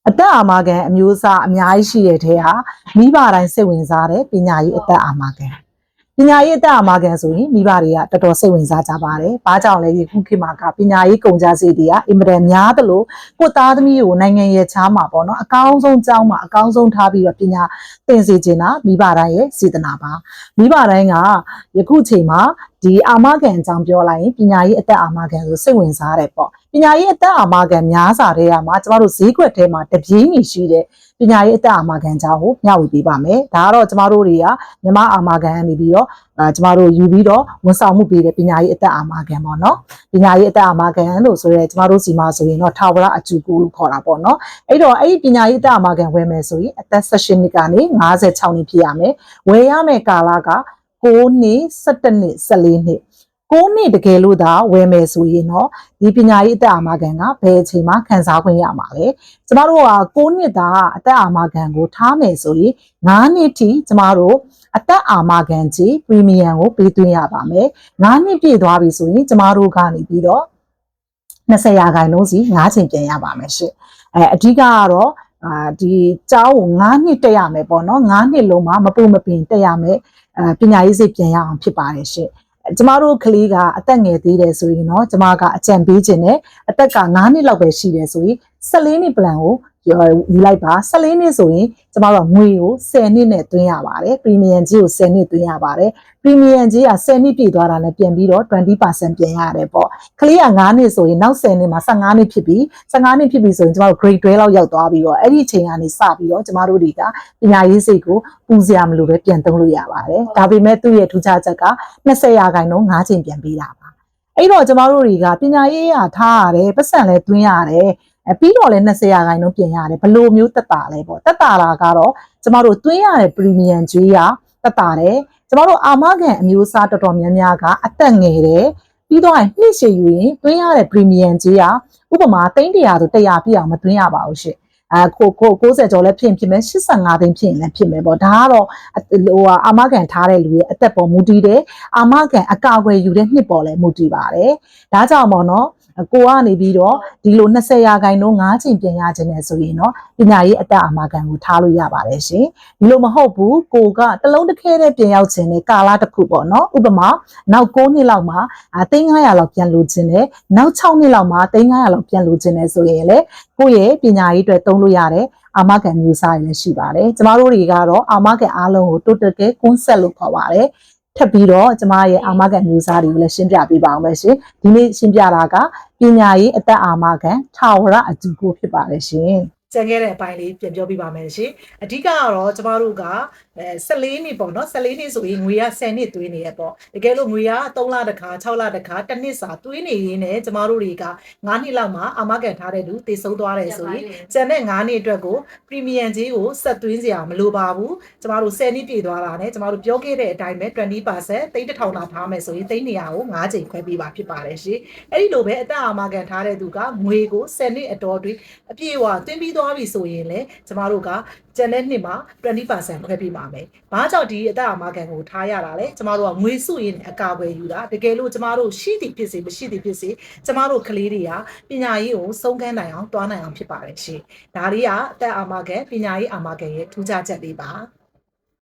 အသက်အာမခံအမျိုးအစားအများကြီးရှိတဲ့ထဲဟာမိဘတိုင်းစိတ်ဝင်စားတဲ့ပညာရေးအသက်အာမခံပညာရေးအသက်အာမခံဆိုရင်မိဘတွေကတော်တော်စိတ်ဝင်စားကြပါတယ်။ဘာကြောင့်လဲဒီခုခေတ်မှာကပညာရေးကုန်ကြစည်တွေကအင်မတန်များသလိုကိုသားသမီးကိုနိုင်ငံရဲ့ချားမှာပေါ့နော်အကောင်းဆုံးကျောင်းမှာအကောင်းဆုံးထားပြီးတော့ပညာသင်စေချင်တာမိဘတိုင်းရဲ့စေတနာပါ။မိဘတိုင်းကယခုချိန်မှာဒီအာမခံအကြောင်းပြောလိုက်ရင်ပညာရေးအသက်အာမခံဆိုစိတ်ဝင်စားတယ်ပေါ့ပညာရေးအသက်အာမခံများစွာတဲ့ကမှာကျမတို့ဈေးကွက်ထဲမှာတပြေးညီရှိတဲ့ပညာရေးအသက်အာမခံကြောင်းကိုမျှဝေပေးပါမယ်ဒါကတော့ကျမတို့တွေကမြမအာမခံကနေပြီးတော့ကျမတို့ယူပြီးတော့ဝန်ဆောင်မှုပေးတဲ့ပညာရေးအသက်အာမခံပေါ့နော်ပညာရေးအသက်အာမခံလို့ဆိုရဲကျမတို့စီမှာဆိုရင်တော့ထာဝရအကျူကူလို့ခေါ်တာပေါ့နော်အဲ့တော့အဲ့ဒီပညာရေးအသက်အာမခံဝယ်မယ်ဆိုရင်အသက်18နှစ်ကနေ56နှစ်ဖြစ်ရမယ်ဝယ်ရမယ်ကာလက9နှစ်17နှစ်14နှစ်9နှစ်တကယ်လို့သာဝယ်မယ်ဆိုရင်တော့ဒီပညာရေးအသက်အာမခံကဘယ်အချိန်မှခံစားခွင့်ရမှာလဲကျမတို့က9နှစ်သာအသက်အာမခံကိုထားမယ်ဆိုရင်9နှစ်ထိကျမတို့အသက်အာမခံကြီး premium ကိုပေးသွင်းရပါမယ်9နှစ်ပြည့်သွားပြီဆိုရင်ကျမတို့ကနေပြီးတော့20ရာခိုင်နှုန်းစီ9ချိန်ပြန်ရပါမယ်ရှင့်အဓိကကတော့ဒီကျောင်းကို9နှစ်တက်ရမယ်ပေါ့နော်9နှစ်လုံးမှာမပူမပင်တက်ရမယ်ပညာရေးစိတ်ပြန်ရအောင်ဖြစ်ပါတယ်ရှင့်ကျမတို့ကလေးကအသက်ငယ်သေးတယ်ဆိုရင်တော့ကျမကအကြံပေးခြင်းနဲ့အသက်က9နှစ်လောက်ပဲရှိတယ်ဆိုရင်14နှစ် plan ကိုယူလိုက်ပါ14နှစ်ဆိုရင်ကျမတို့ကငွေကို10နှစ်နဲ့သွင်းရပါတယ်ပရီမီယံကြီးကို10နှစ်သွင်းရပါတယ်ပရီမီယံကြီးက10နှစ်ပြည့်သွားတာနဲ့ပြန်ပြီးတော့20%ပြန်ရတယ်ပေါ့ကလေးက9နှစ်ဆိုရင်နောက်10နှစ်မှာ15နှစ်ဖြစ်ပြီး15နှစ်ဖြစ်ပြီဆိုရင်ကျမတို့ grade 12လောက်ရောက်သွားပြီးတော့အဲ့ဒီအချိန်ကနေစပြီးတော့ကျမတို့တွေကပညာရေးစိတ်ကိုပူစရာမလိုပဲပြန်သုံးလို့ရပါတယ်ဒါပေမဲ့သူ့ရဲ့ထူးခြားချက်က20ရာခိုင်နှုန်း9ချိန်ပြန်ပေးတာပါအဲ့တော့ကျမတို့တွေကပညာရေးရထားရတယ်ပတ်စံလဲသွင်းရတယ်ပြီးတော့လည်း20ရာခိုင်နှုန်းပြင်ရတယ်ဘလို့မျိုးတက်တာလဲပေါ့တက်တာလာကတော့ကျမတို့သွင်းရတဲ့ premium ကြီးကတက်တာတယ်ကျမတို့အာမခံအမျိုးအစားတော်တော်များများကအသက်ငယ်တယ်ပြီးတော့နှစ်ရှည်ယူရင်သွင်းရတဲ့ premium ကြီးကဥပမာ300ဆို100ပြည့်အောင်မသွင်းရပါဘူးရှင့်90ကျော်လည်းဖြစ်မယ်85သိန်းဖြစ်ရင်လည်းဖြစ်မယ်ပေါ့ဒါကတော့အာမခံထားတဲ့လူရဲ့အသက်ပေါ်မူတည်တယ်အာမခံအကာအကွယ်ယူတဲ့နှစ်ပေါ်လည်းမူတည်ပါတယ်ဒါကြောင့်ပေါ့နော်ကိုကနေပြီးတော့ဒီလို20ရာခိုင်နှုန်း9ချိန်ပြန်ရခြင်းနဲ့ဆိုရင်တော့ပညာရေးအသက်အာမခံကိုထားလို့ရပါတယ်ရှင်ဒီလိုမဟုတ်ဘူးကိုကတလုံးတစ်ခဲတည်းပြန်ရောက်ခြင်းနဲ့ကာလတစ်ခုပေါ့နော်ဥပမာနောက်9နှစ်လောက်မှာ3500လောက်ပြန်လိုခြင်းနဲ့နောက်6နှစ်လောက်မှာ3500လောက်ပြန်လိုခြင်းနဲ့ဆိုရင်လေကိုယ့်ရဲ့ပညာရေးအတွက်သုံးလို့ရတယ်အာမခံမျိုးစားရရှိပါတယ်ကျမတို့တွေကတော့အာမခံအားလုံးကို total care concept လို့ခေါ်ပါတယ်ထပ်ပြီးတော့ကျမရဲ့အာမခံမျိုးစားတွေကိုလည်းရှင်းပြပေးပါအောင်မယ်ရှင်ဒီနေ့ရှင်းပြတာကပညာရေးအသက်အာမခံထာဝရအတူကိုဖြစ်ပါတယ်ရှင်ကျန်ခဲ့တဲ့အပိုင်းလေးပြန်ပြောပြပါမယ်ရှင်အဓိကကတော့ကျမတို့က14နှစ်ပေါ့နော်14နှစ်ဆိုရင်ငွေက10နှစ်သွင်းနေရပေါ့တကယ်လို့ငွေက3လတစ်ခါ6လတစ်ခါတစ်နှစ်စာသွင်းနေရင်းနဲ့ကျမတို့တွေက9နှစ်လောက်မှာအာမခံထားတဲ့လူတည်ဆုံးသွားတယ်ဆိုရင်ကျန်တဲ့9နှစ်အတွက်ကိုပရီမီယံကြီးကိုဆက်သွင်းစရာမလိုပါဘူးကျမတို့10နှစ်ပြည့်သွားတာနဲ့ကျမတို့ပြောခဲ့တဲ့အတိုင်းပဲ20%သိန်း1000လောက်ထားမယ်ဆိုရင်သိန်း200ကို9ချိန်ခွဲပေးပါဖြစ်ပါတယ်ရှင်အဲ့ဒီလိုပဲအသက်အာမခံထားတဲ့သူကငွေကို10နှစ်အတော်အတွင်းအပြည့်အဝသွင်းပြီးသွားပြီဆိုရင်လေကျမတို့ကကျန်တဲ့နှစ်မှာ20%ခွဲပေးပါမယ်။ဘာကြောင့်ဒီအသက်အာမခံကိုထားရတာလဲ။ကျမတို့ကငွေစုရင်အကာအကွယ်ယူတာတကယ်လို့ကျမတို့ရှိသည်ဖြစ်စေမရှိသည်ဖြစ်စေကျမတို့ကလေးတွေကပညာရေးကိုစုံကန်းနိုင်အောင်တွားနိုင်အောင်ဖြစ်ပါတယ်ရှင်။ဒါလေးကအသက်အာမခံပညာရေးအာမခံရဲ့ထူးခြားချက်လေးပါ။